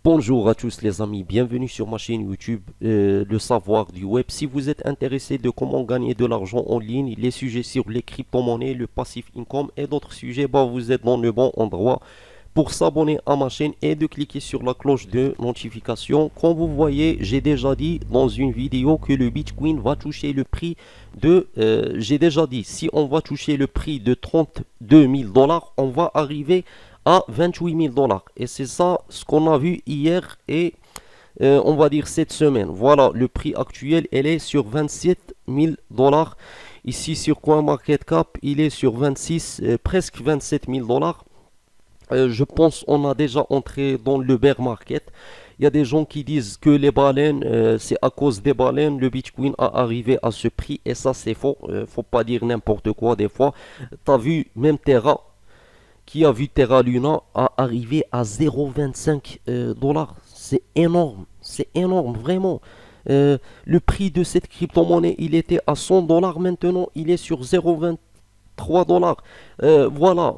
Bonjour à tous les amis, bienvenue sur ma chaîne YouTube, le savoir du web. Si vous êtes intéressé de comment gagner de l'argent en ligne, les sujets sur les crypto-monnaies, le passive income et d'autres sujets, vous êtes dans le bon endroit pour s'abonner à ma chaîne et de cliquer sur la cloche de notification. Comme vous voyez, j'ai déjà dit dans une vidéo que le Bitcoin va toucher le prix j'ai déjà dit, si on va toucher le prix de 32 000 dollars, on va arriver à 28 000 dollars. Et c'est ça ce qu'on a vu hier et on va dire cette semaine. Voilà, le prix actuel, elle est sur 27 000 dollars. Ici sur CoinMarketCap, il est sur 26, presque 27 000 dollars. Je pense on a déjà entré dans le bear market. Il y a des gens qui disent que les baleines, c'est à cause des baleines, le Bitcoin a arrivé à ce prix. Et ça, c'est faux. Faut pas dire n'importe quoi des fois. T'as vu, même Terra, qui a vu Terra Luna à arriver à 0,25 dollars. C'est énorme, vraiment. Le prix de cette crypto-monnaie, il était à 100 dollars, maintenant il est sur 0,23 dollars. Voilà,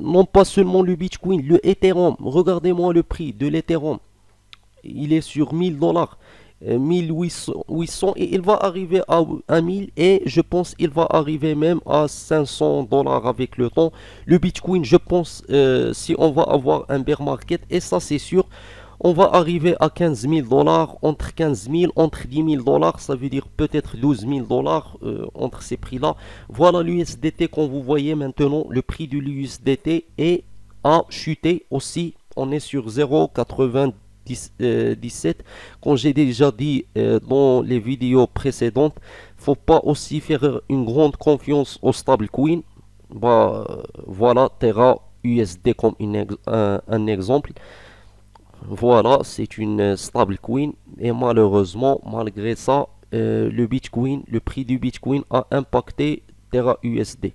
non pas seulement le Bitcoin, le Ethereum. Regardez-moi le prix de l'Ethereum. Il est sur 1000 dollars. 1800 et il va arriver à 1000 et je pense il va arriver même à 500 dollars avec le temps. Le Bitcoin, je pense, si on va avoir un bear market, et ça c'est sûr, on va arriver à 15 000 dollars, entre 15 000, entre 10 000 dollars, ça veut dire peut-être 12 000 dollars entre ces prix-là. Voilà l'USDT qu'on vous voyez maintenant, le prix de l'USDT a chuté aussi, on est sur 0,97. Comme j'ai déjà dit dans les vidéos précédentes, faut pas aussi faire une grande confiance au stablecoin. Voilà, Terra USD comme un exemple. Voilà, c'est une stablecoin et malheureusement, malgré ça, le Bitcoin, le prix du Bitcoin a impacté Terra USD.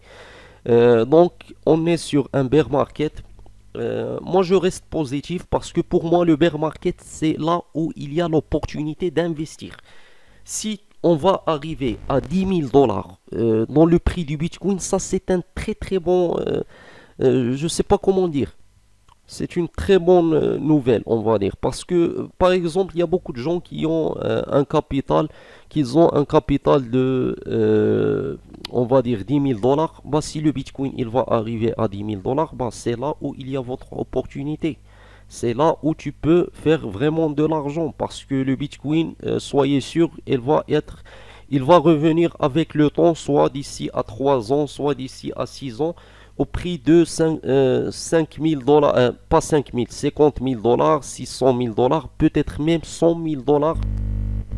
Donc, on est sur un bear market. Moi, je reste positif parce que pour moi, le bear market, c'est là où il y a l'opportunité d'investir. Si on va arriver à 10 000 dollars dans le prix du Bitcoin, ça c'est un très très bon, je ne sais pas comment dire. C'est une très bonne nouvelle, on va dire, parce que, par exemple, il y a beaucoup de gens qui ont un capital de, on va dire, 10 000 dollars. Si le Bitcoin, il va arriver à 10 000 dollars, c'est là où il y a votre opportunité. C'est là où tu peux faire vraiment de l'argent, parce que le Bitcoin, soyez sûr, il va revenir avec le temps, soit d'ici à 3 ans, soit d'ici à 6 ans au prix de 5 000 dollars, pas 5 000, 50 000 dollars, 600 000 dollars, peut-être même 100 000 dollars.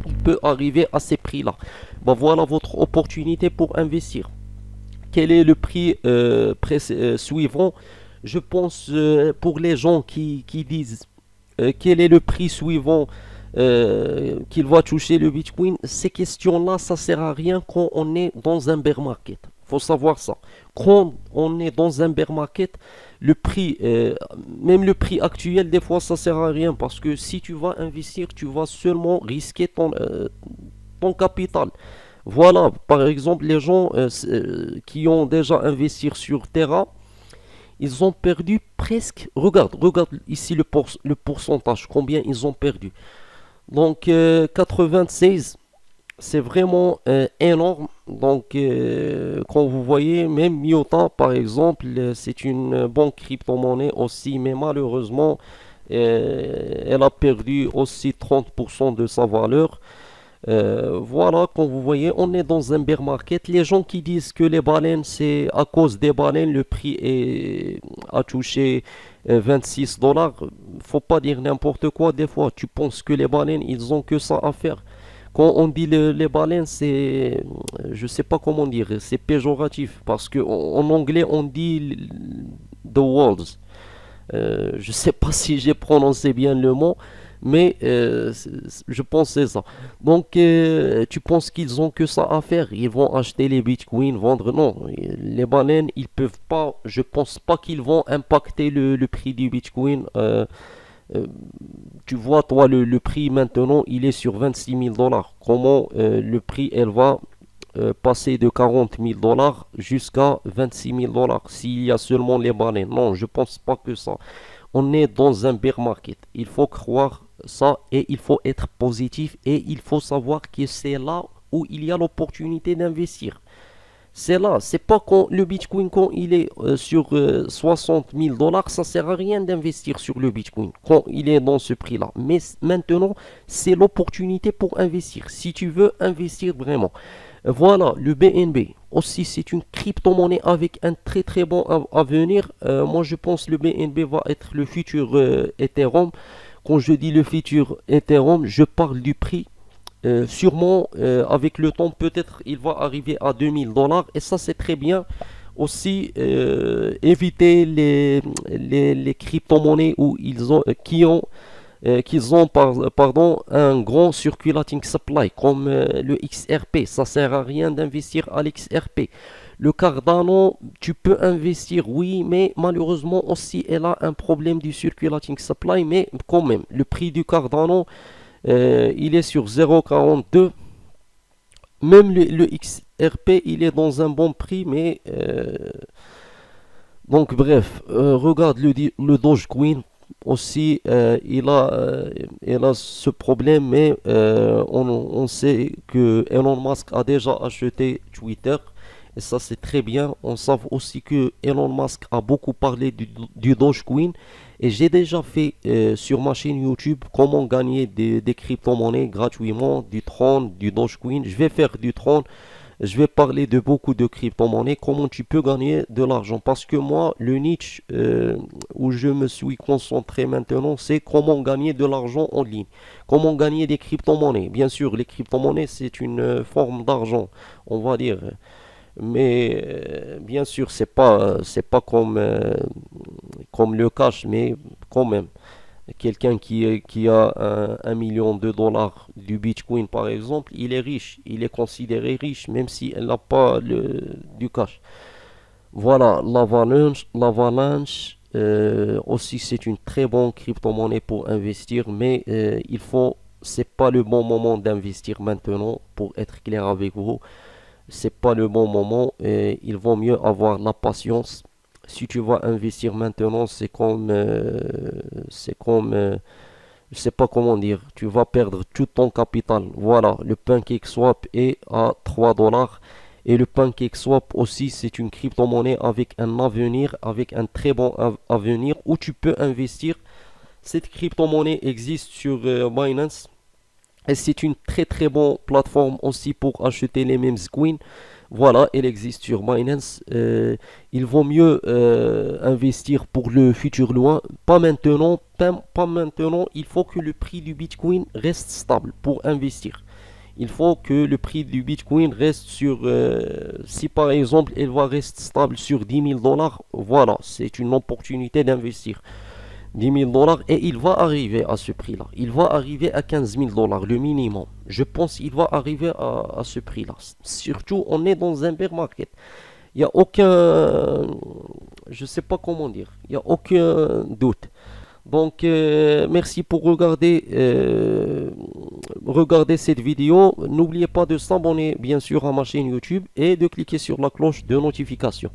Il peut arriver à ces prix-là. Voilà votre opportunité pour investir. Quel est le prix suivant? Je pense pour les gens qui disent quel est le prix suivant qu'il va toucher le Bitcoin, ces questions-là, ça sert à rien quand on est dans un bear market. Faut savoir ça. Quand on est dans un bear market, le prix, même le prix actuel, des fois, ça sert à rien parce que si tu vas investir, tu vas seulement risquer ton capital. Voilà, par exemple, les gens qui ont déjà investi sur Terra, ils ont perdu presque. Regarde ici le pourcentage, combien ils ont perdu. Donc 96, c'est vraiment énorme. Donc quand vous voyez, même Miota par exemple, c'est une bonne crypto-monnaie aussi, mais malheureusement, elle a perdu aussi 30% de sa valeur. Voilà, comme vous voyez, on est dans un bear market. Les gens qui disent que les baleines, c'est à cause des baleines, a touché 26 dollars. Faut pas dire n'importe quoi. Des fois, tu penses que les baleines, ils ont que ça à faire. Quand on dit les baleines, je sais pas comment dire, c'est péjoratif parce que en anglais, on dit the worlds. Je sais pas si j'ai prononcé bien le mot, mais je pense que c'est ça. Donc, tu penses qu'ils ont que ça à faire? Ils vont acheter les bitcoins, vendre? Non, les baleines, ils peuvent pas. Je pense pas qu'ils vont impacter le prix du bitcoin. Euh, Tu vois, toi, le prix maintenant, il est sur 26 000 dollars. Comment le prix, elle va passer de 40 000 dollars jusqu'à 26 000 dollars s'il y a seulement les baleines? Non, je pense pas que ça. on est dans un bear market. Il faut croire ça et il faut être positif et il faut savoir que c'est là où il y a l'opportunité d'investir. C'est là, c'est pas quand le Bitcoin, quand il est sur 60 000 dollars, ça sert à rien d'investir sur le Bitcoin quand il est dans ce prix-là. Mais maintenant, c'est l'opportunité pour investir. Si tu veux investir vraiment. Voilà, le BNB. Aussi, c'est une crypto-monnaie avec un très très bon avenir. Moi, je pense que le BNB va être le futur Ethereum. Quand je dis le futur Ethereum, je parle du prix. Sûrement, avec le temps, peut-être il va arriver à 2000 dollars. Et ça, c'est très bien. Aussi, éviter les crypto-monnaies où qu'ils ont pardon, un grand circulating supply comme le XRP. Ça sert à rien d'investir à l'XRP. Le Cardano, tu peux investir, oui, mais malheureusement aussi, elle a un problème du circulating supply. Mais quand même, le prix du Cardano, il est sur 0,42. Même le XRP, il est dans un bon prix, mais donc bref, regarde le Dogecoin aussi, il a ce problème, mais on sait que Elon Musk a déjà acheté Twitter. Et ça, c'est très bien. On sait aussi que Elon Musk a beaucoup parlé du Dogecoin. Et j'ai déjà fait sur ma chaîne YouTube comment gagner des crypto-monnaies gratuitement, du Tron, du Dogecoin. Je vais faire du Tron. Je vais parler de beaucoup de crypto-monnaies, comment tu peux gagner de l'argent. Parce que moi, le niche où je me suis concentré maintenant, c'est comment gagner de l'argent en ligne. Comment gagner des crypto-monnaies. Bien sûr, les crypto-monnaies, c'est une forme d'argent, on va dire. Mais bien sûr, c'est pas comme, comme le cash, mais quand même. Quelqu'un qui a 1 million de dollars du Bitcoin, par exemple, il est riche. Il est considéré riche, même si elle n'a pas du cash. Voilà, l'Avalanche aussi, c'est une très bonne crypto-monnaie pour investir, mais c'est pas le bon moment d'investir maintenant, pour être clair avec vous. C'est pas le bon moment et il vaut mieux avoir la patience. Si tu vas investir maintenant, je sais pas comment dire, tu vas perdre tout ton capital. Voilà, le PancakeSwap est à 3 dollars et le PancakeSwap aussi, c'est une crypto-monnaie avec un avenir, avec un très bon avenir où tu peux investir. Cette crypto-monnaie existe sur Binance. Et c'est une très très bonne plateforme aussi pour acheter les mêmes coins. Voilà, elle existe sur Binance. Il vaut mieux investir pour le futur loin. Pas maintenant, pas maintenant. Il faut que le prix du Bitcoin reste stable pour investir. Il faut que le prix du Bitcoin reste sur... si par exemple, elle va rester stable sur 10 000 dollars, voilà, c'est une opportunité d'investir. 10 000 dollars et il va arriver à ce prix-là. Il va arriver à 15 000 dollars, le minimum. Je pense qu'il va arriver à ce prix-là. Surtout, on est dans un bear market. Il n'y a aucun... Je sais pas comment dire. Il n'y a aucun doute. Donc, merci pour regarder cette vidéo. N'oubliez pas de s'abonner, bien sûr, à ma chaîne YouTube et de cliquer sur la cloche de notification.